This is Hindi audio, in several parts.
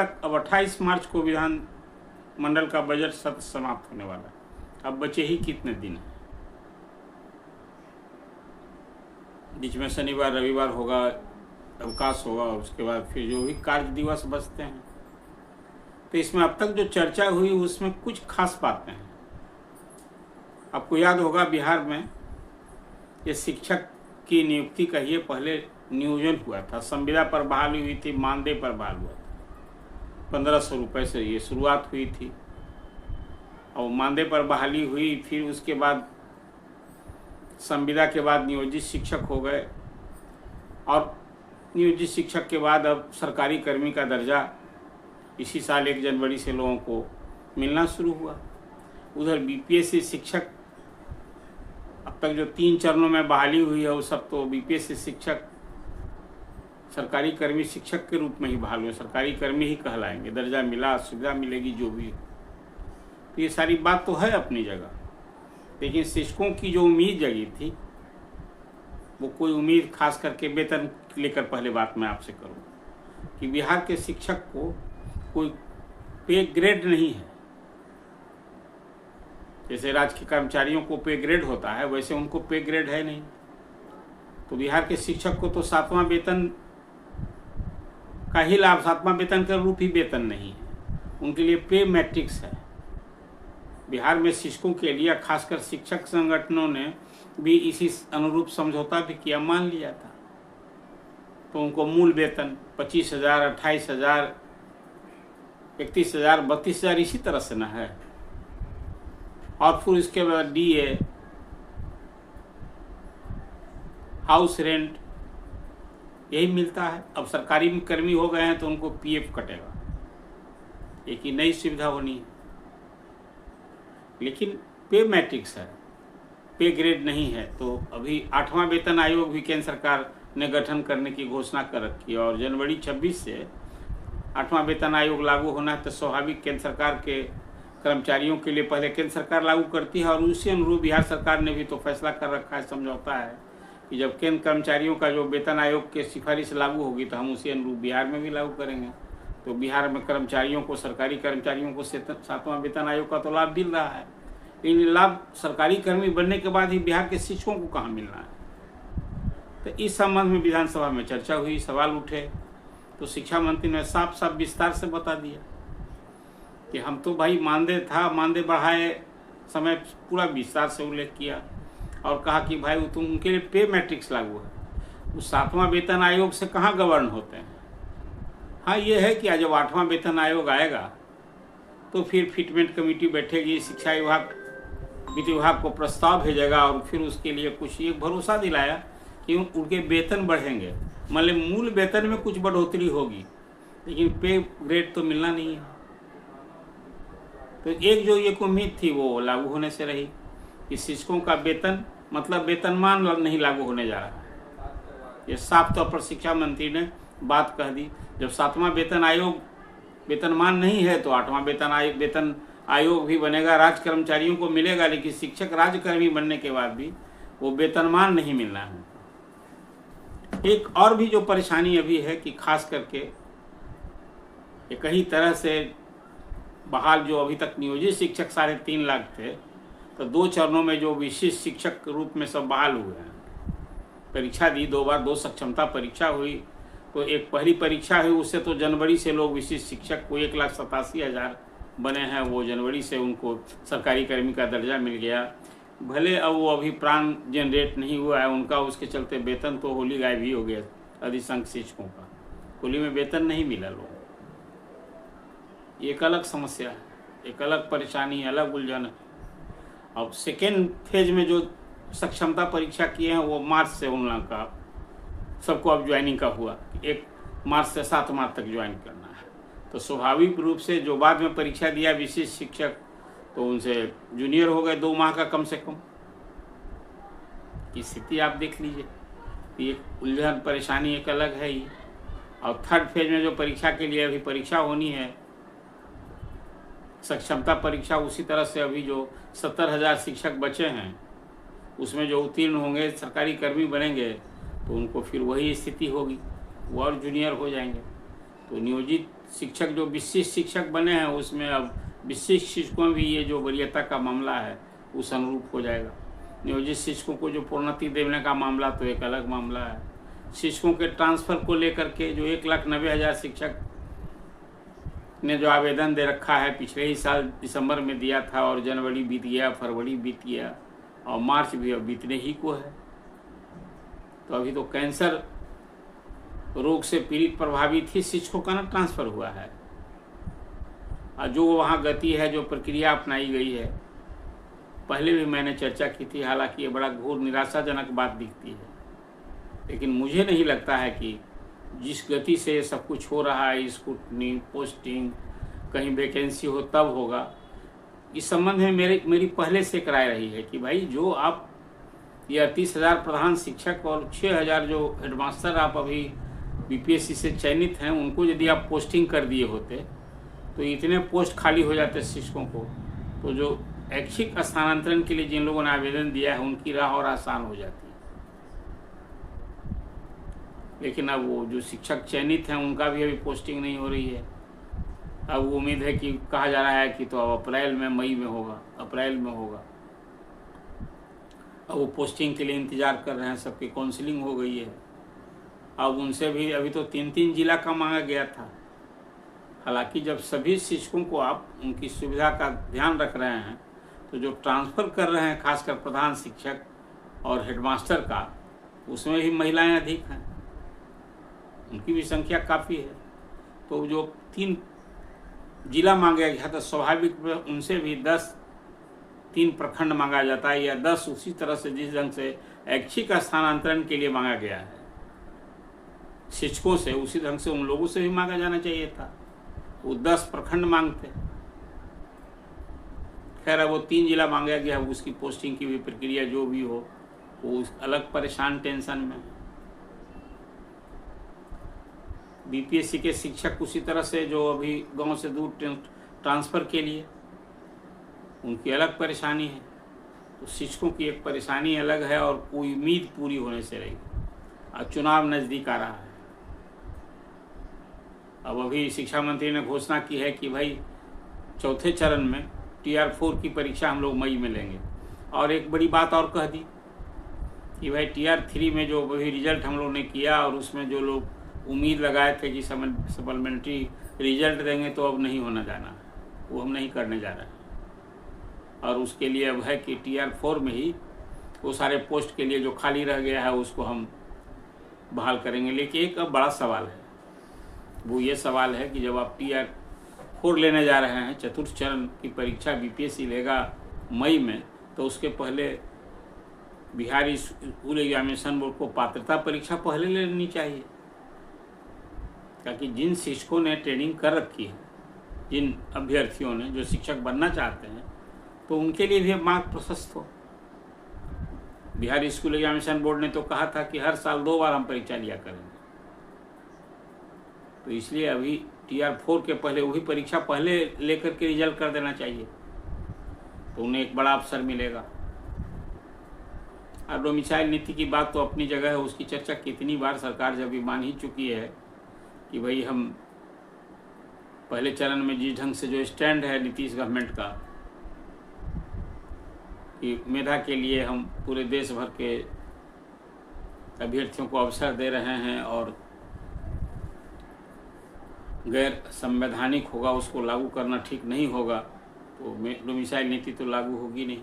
अब 28 मार्च को विधान मंडल का बजट सत्र समाप्त होने वाला है। अब बचे ही कितने दिन हैं? बीच में शनिवार रविवार होगा, अवकाश होगा, उसके बाद फिर जो भी कार्य दिवस बचते हैं। तो इसमें अब तक जो चर्चा हुई उसमें कुछ खास बातें हैं। आपको याद होगा बिहार में ये शिक्षक की नियुक्ति का ये पहले नियोजन हुआ था। संविदा पर बहाली हुई थी, मानदेय पर बहाल हुआ था। 1500 रुपये से ये शुरुआत हुई थी और मानदेय पर बहाली हुई। फिर उसके बाद संविदा के बाद नियोजित शिक्षक हो गए और नियोजित शिक्षक के बाद अब सरकारी कर्मी का दर्जा इसी साल 1 जनवरी से लोगों को मिलना शुरू हुआ। उधर बीपीएससी शिक्षक अब तक जो 3 चरणों में बहाली हुई है वो सब तो बीपीएससी शिक्षक सरकारी कर्मी शिक्षक के रूप में ही बहाल हुए, सरकारी कर्मी ही कहलाएंगे। दर्जा मिला, सुविधा मिलेगी, जो भी। तो ये सारी बात तो है अपनी जगह, लेकिन शिक्षकों की जो उम्मीद जगी थी वो कोई उम्मीद खास करके वेतन लेकर पहले बात मैं आपसे करूँ कि बिहार के शिक्षक को कोई पे ग्रेड नहीं है। जैसे राज्य के कर्मचारियों को पे ग्रेड होता है वैसे उनको पे ग्रेड है नहीं। तो बिहार के शिक्षक को तो 7वां वेतन का ही लाभ, 7वां वेतन का रूप ही वेतन नहीं है, उनके लिए पे मैट्रिक्स है। बिहार में शिक्षकों के लिए खासकर शिक्षक संगठनों ने भी इसी अनुरूप समझौता भी किया, मान लिया था। तो उनको मूल वेतन 25,000, 28,000, 31,000, 32,000 इसी तरह से ना है। और फिर इसके बाद डीए, हाउस रेंट, यही मिलता है। अब सरकारी कर्मी हो गए हैं तो उनको पीएफ कटेगा, एक ही नई सुविधा होनी है। लेकिन पे मैट्रिक्स है, पे ग्रेड नहीं है। तो अभी 8वां वेतन आयोग भी केंद्र सरकार ने गठन करने की घोषणा कर रखी है और जनवरी 26 से 8वां वेतन आयोग लागू होना है। तो स्वाभाविक केंद्र सरकार के कर्मचारियों के लिए पहले केंद्र सरकार लागू करती है और उसी अनुरूप बिहार सरकार ने भी तो फैसला कर रखा है, समझौता है कि जब केंद्र कर्मचारियों का जो वेतन आयोग के सिफारिश लागू होगी तो हम उसी अनुरूप बिहार में भी लागू करेंगे। तो बिहार में कर्मचारियों को, सरकारी कर्मचारियों को 7वां वेतन आयोग का तो लाभ मिल रहा है। लेकिन लाभ सरकारी कर्मी बनने के बाद ही बिहार के शिक्षकों को कहाँ मिलना है? तो इस संबंध में विधानसभा में चर्चा हुई, सवाल उठे। तो शिक्षा मंत्री ने साफ साफ विस्तार से बता दिया कि हम तो भाई मानदेय था, मानदेय बढ़ाए समय पूरा विस्तार से उल्लेख किया और कहा कि भाई तुम उनके लिए पे मैट्रिक्स लागू है, वो 7वां वेतन आयोग से कहाँ गवर्न होते हैं। हाँ, ये है कि जब 8वां वेतन आयोग आएगा तो फिर फिटमेंट कमेटी बैठेगी, शिक्षा विभाग, वित्त विभाग को प्रस्ताव भेजेगा और फिर उसके लिए कुछ ये भरोसा दिलाया कि उनके वेतन बढ़ेंगे। मतलब मूल वेतन में कुछ बढ़ोतरी होगी लेकिन पे ग्रेड तो मिलना नहीं है। तो एक जो ये उम्मीद थी वो लागू होने से रही कि शिक्षकों का वेतन मतलब वेतनमान नहीं लागू होने जा रहा है। ये साफ तौर पर शिक्षा मंत्री ने बात कह दी। जब 7वां वेतन आयोग वेतनमान नहीं है तो 8वां वेतन आयोग भी बनेगा, राज्य कर्मचारियों को मिलेगा, लेकिन शिक्षक राज्यकर्मी बनने के बाद भी वो वेतनमान नहीं मिलना है। एक और भी जो परेशानी अभी है कि खास करके कई तरह से बहाल जो अभी तक नियोजित शिक्षक 3.5 लाख थे, तो 2 चरणों में जो विशिष्ट शिक्षक के रूप में सब बहाल हुए हैं। परीक्षा दी 2 बार, 2 सक्षमता परीक्षा हुई। तो एक पहली परीक्षा हुई, उससे तो जनवरी से लोग विशिष्ट शिक्षक को 1,87,000 बने हैं। वो जनवरी से उनको सरकारी कर्मी का दर्जा मिल गया। भले अब वो अभी प्राण जनरेट नहीं हुआ है उनका, उसके चलते वेतन तो होली गायब ही हो गया अधिसंख्य शिक्षकों का। होली में वेतन नहीं मिला लोगों को। एक अलग समस्या है, एक अलग परेशानी, अलग उलझन है। अब सेकेंड फेज में जो सक्षमता परीक्षा किए हैं वो मार्च से उन लोगों का सबको अब ज्वाइनिंग का हुआ। 1 मार्च से 7 मार्च तक ज्वाइन करना है। तो स्वाभाविक रूप से जो बाद में परीक्षा दिया विशिष्ट शिक्षक, तो उनसे जूनियर हो गए 2 माह का कम से कम की स्थिति आप देख लीजिए। ये उलझन परेशानी एक अलग है ही। और थर्ड फेज में जो परीक्षा के लिए अभी परीक्षा होनी है, सक्षमता परीक्षा, उसी तरह से अभी जो 70,000 शिक्षक बचे हैं उसमें जो उत्तीर्ण होंगे, सरकारी कर्मी बनेंगे, तो उनको फिर वही स्थिति होगी, वो और जूनियर हो जाएंगे। तो नियोजित शिक्षक जो विशिष्ट शिक्षक बने हैं उसमें अब विशिष्ट शिक्षकों भी ये जो वरीयता का मामला है उस अनुरूप हो जाएगा। नियोजित शिक्षकों को जो प्रोन्नति देने का मामला तो एक अलग मामला है। शिक्षकों के ट्रांसफ़र को लेकर के जो 1,90,000 शिक्षक ने जो आवेदन दे रखा है, पिछले ही साल दिसंबर में दिया था और जनवरी बीत गया, फरवरी बीत गया और मार्च भी अब बीतने ही को है। तो अभी तो कैंसर रोग से पीड़ित प्रभावित ही शिक्षकों का ना ट्रांसफ़र हुआ है। और जो वहाँ गति है, जो प्रक्रिया अपनाई गई है, पहले भी मैंने चर्चा की थी, हालांकि ये बड़ा घोर निराशाजनक बात दिखती है। लेकिन मुझे नहीं लगता है कि जिस गति से ये सब कुछ हो रहा है, स्क्रूटनी, पोस्टिंग, कहीं वैकेंसी हो तब होगा। इस संबंध में मेरी पहले से एक राय रही है कि भाई जो आप ये 38,000 प्रधान शिक्षक और 6,000 जो हेडमास्टर आप अभी बीपीएससी से चयनित हैं, उनको यदि आप पोस्टिंग कर दिए होते तो इतने पोस्ट खाली हो जाते शिक्षकों को, तो जो ऐच्छिक स्थानांतरण के लिए जिन लोगों ने आवेदन दिया है उनकी राह और आसान हो जाती है। लेकिन अब वो जो शिक्षक चयनित हैं उनका भी अभी पोस्टिंग नहीं हो रही है। अब उम्मीद है कि कहा जा रहा है कि तो अब अप्रैल में, मई में होगा, अप्रैल में होगा। अब वो पोस्टिंग के लिए इंतज़ार कर रहे हैं, सबकी काउंसलिंग हो गई है। अब उनसे भी अभी तो 3-3 जिला का मांगा गया था। हालांकि जब सभी शिक्षकों को आप उनकी सुविधा का ध्यान रख रहे हैं, तो जो ट्रांसफ़र कर रहे हैं खासकर प्रधान शिक्षक और हेडमास्टर का, उसमें भी महिलाएं अधिक हैं, उनकी भी संख्या काफ़ी है। तो जो 3 जिला मांगा गया तो स्वाभाविक उनसे भी 3 प्रखंड मांगा जाता है, या 10 उसी तरह से जिस ढंग से ऐच्छिक स्थानांतरण के लिए मांगा गया है शिक्षकों से, उसी ढंग से उन लोगों से भी मांगा जाना चाहिए था। वो 10 प्रखंड मांगते। खैर वो 3 जिला मांगा गया, उसकी पोस्टिंग की भी प्रक्रिया जो भी हो वो अलग परेशान टेंशन में। बीपीएससी के शिक्षक उसी तरह से जो अभी गांव से दूर ट्रांसफ़र के लिए, उनकी अलग परेशानी है। तो शिक्षकों की एक परेशानी अलग है और कोई उम्मीद पूरी होने से रही। अब चुनाव नज़दीक आ रहा है। अब अभी शिक्षा मंत्री ने घोषणा की है कि भाई चौथे चरण में TR4 की परीक्षा हम लोग मई में लेंगे। और एक बड़ी बात और कह दी कि भाई TR3 में जो अभी रिजल्ट हम लोग ने किया और उसमें जो लोग उम्मीद लगाए थे कि सप्लीमेंट्री रिजल्ट देंगे, तो अब नहीं होना जाना, वो हम नहीं करने जा रहे हैं। और उसके लिए अब है कि TR4 में ही वो सारे पोस्ट के लिए जो खाली रह गया है उसको हम बहाल करेंगे। लेकिन एक अब बड़ा सवाल है, वो ये सवाल है कि जब आप TR4 लेने जा रहे हैं, चतुर्थ चरण की परीक्षा बीपीएससी लेगा मई में, तो उसके पहले बिहार स्कूल एग्जामिनेशन बोर्ड को पात्रता परीक्षा पहले लेनी चाहिए, ताकि जिन शिक्षकों ने ट्रेनिंग कर रखी है, जिन अभ्यर्थियों ने जो शिक्षक बनना चाहते हैं, तो उनके लिए भी मार्ग प्रशस्त हो। बिहार स्कूल एग्जामिनेशन बोर्ड ने तो कहा था कि हर साल 2 बार हम परीक्षा लिया करेंगे। तो इसलिए अभी TR4 के पहले वही परीक्षा पहले लेकर के रिजल्ट कर देना चाहिए, तो उन्हें एक बड़ा अवसर मिलेगा। और डोमिसाइल नीति की बात तो अपनी जगह है, उसकी चर्चा कितनी बार सरकार जब भी मान ही चुकी है कि भाई हम पहले चरण में जिस ढंग से जो स्टैंड है नीतीश गवर्नमेंट का कि मेधा के लिए हम पूरे देश भर के अभ्यर्थियों को अवसर दे रहे हैं और गैर संवैधानिक होगा, उसको लागू करना ठीक नहीं होगा, तो डोमिसाइल नीति तो लागू होगी नहीं।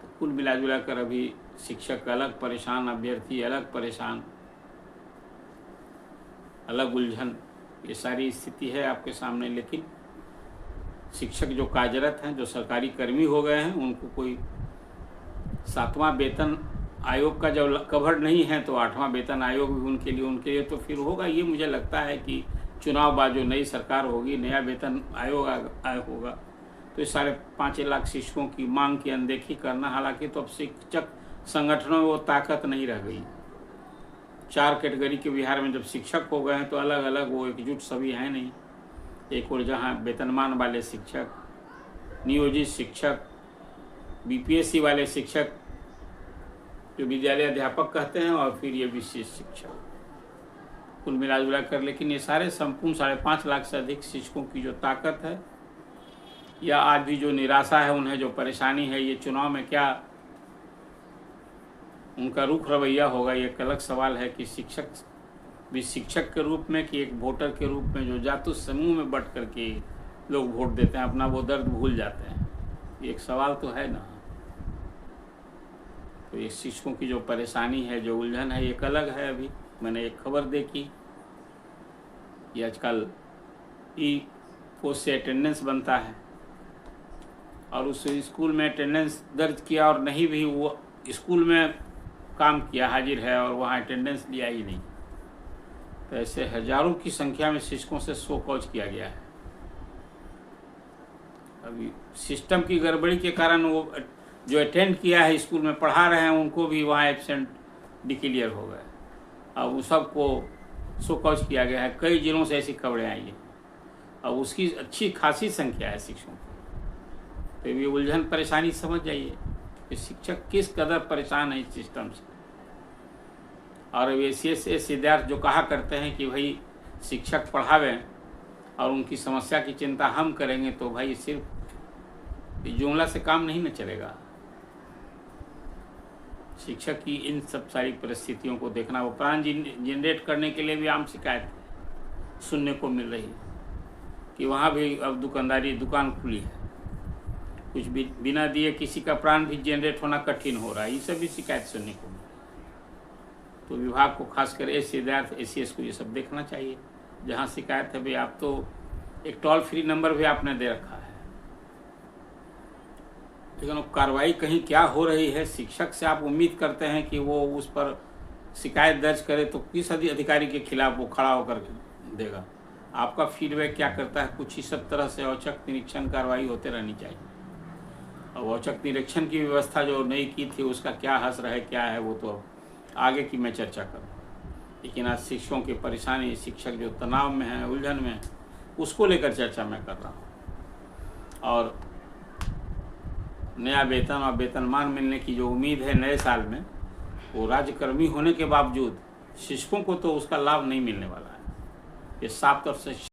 तो कुल मिला जुला कर अभी शिक्षक अलग परेशान, अभ्यर्थी अलग परेशान, अलग उलझन, ये सारी स्थिति है आपके सामने। लेकिन शिक्षक जो कार्यरत हैं, जो सरकारी कर्मी हो गए हैं, उनको कोई 7वां वेतन आयोग का जब कवर नहीं है, तो 8वां वेतन आयोग भी उनके लिए तो फिर होगा। ये मुझे लगता है कि चुनाव बाद जो नई सरकार होगी, नया वेतन आयोग होगा, तो इस 5.5 लाख शिक्षकों की मांग की अनदेखी करना, हालांकि तो अब शिक्षक संगठनों में वो ताकत नहीं रह गई। 4 कैटेगरी के बिहार में जब शिक्षक हो गए हैं, तो अलग अलग वो एकजुट सभी हैं नहीं। एक और जहाँ वेतनमान वाले शिक्षक, नियोजित शिक्षक, बीपीएससी वाले शिक्षक जो विद्यालय अध्यापक कहते हैं, और फिर ये विशेष शिक्षक, कुल मिला जुला कर। लेकिन ये सारे संपूर्ण 5.5 लाख से अधिक शिक्षकों की जो ताकत है या आज भी जो निराशा है, उन्हें जो परेशानी है, ये चुनाव में क्या उनका रुख रवैया होगा, ये एक अलग सवाल है कि शिक्षक भी शिक्षक के रूप में कि एक वोटर के रूप में जो जाति समूह में बट करके लोग वोट देते हैं, अपना वो दर्द भूल जाते हैं। ये एक सवाल तो है ना। तो ये शिक्षकों की जो परेशानी है, जो उलझन है, एक अलग है। अभी मैंने एक खबर देखी कि आजकल पोस्ट से अटेंडेंस बनता है और उस स्कूल में अटेंडेंस दर्ज किया और नहीं भी वो स्कूल में काम किया, हाजिर है, और वहाँ अटेंडेंस लिया ही नहीं। तो ऐसे हजारों की संख्या में शिक्षकों से शो कॉज किया गया है। अभी सिस्टम की गड़बड़ी के कारण वो जो अटेंड किया है, स्कूल में पढ़ा रहे हैं, उनको भी वहाँ एब्सेंट डिक्लेयर हो गए। अब उस सबको शो कॉज किया गया है। कई जिलों से ऐसी खबरें आई हैं। अब उसकी अच्छी खासी संख्या है शिक्षकों की। तो ये उलझन परेशानी समझ जाइए कि शिक्षक किस कदर परेशान है इस सिस्टम से। और वे ऐसे विद्यार्थी जो कहा करते हैं कि भाई शिक्षक पढ़ावें और उनकी समस्या की चिंता हम करेंगे, तो भाई सिर्फ जुमला से काम नहीं न चलेगा। शिक्षक की इन सब सारी परिस्थितियों को देखना, वो प्राण जनरेट करने के लिए भी आम शिकायत सुनने को मिल रही है कि वहाँ भी अब दुकान खुली है, कुछ भी बिना दिए किसी का प्राण भी जनरेट होना कठिन हो रहा है। ये सब भी शिकायत सुनने को मिल रही है। तो विभाग को खासकर ACS को ये सब देखना चाहिए। जहाँ शिकायत है भाई, आप तो एक टोल फ्री नंबर भी आपने दे रखा है, लेकिन कार्रवाई कहीं क्या हो रही है। शिक्षक से आप उम्मीद करते हैं कि वो उस पर शिकायत दर्ज करे, तो किस अधिकारी के खिलाफ वो खड़ा होकर देगा? आपका फीडबैक क्या करता है? कुछ इस तरह से औचक निरीक्षण कार्रवाई होते रहनी चाहिए। और औचक निरीक्षण की व्यवस्था जो नहीं की थी, उसका क्या असर है, क्या है, वो तो आगे की मैं चर्चा करूँ। लेकिन आज शिक्षकों की परेशानी, शिक्षक जो तनाव में है, उलझन में, उसको लेकर चर्चा मैं कर रहा हूँ। और नया वेतन और वेतनमान मिलने की जो उम्मीद है नए साल में, वो राज्यकर्मी होने के बावजूद शिक्षकों को तो उसका लाभ नहीं मिलने वाला है। ये साफ तौर से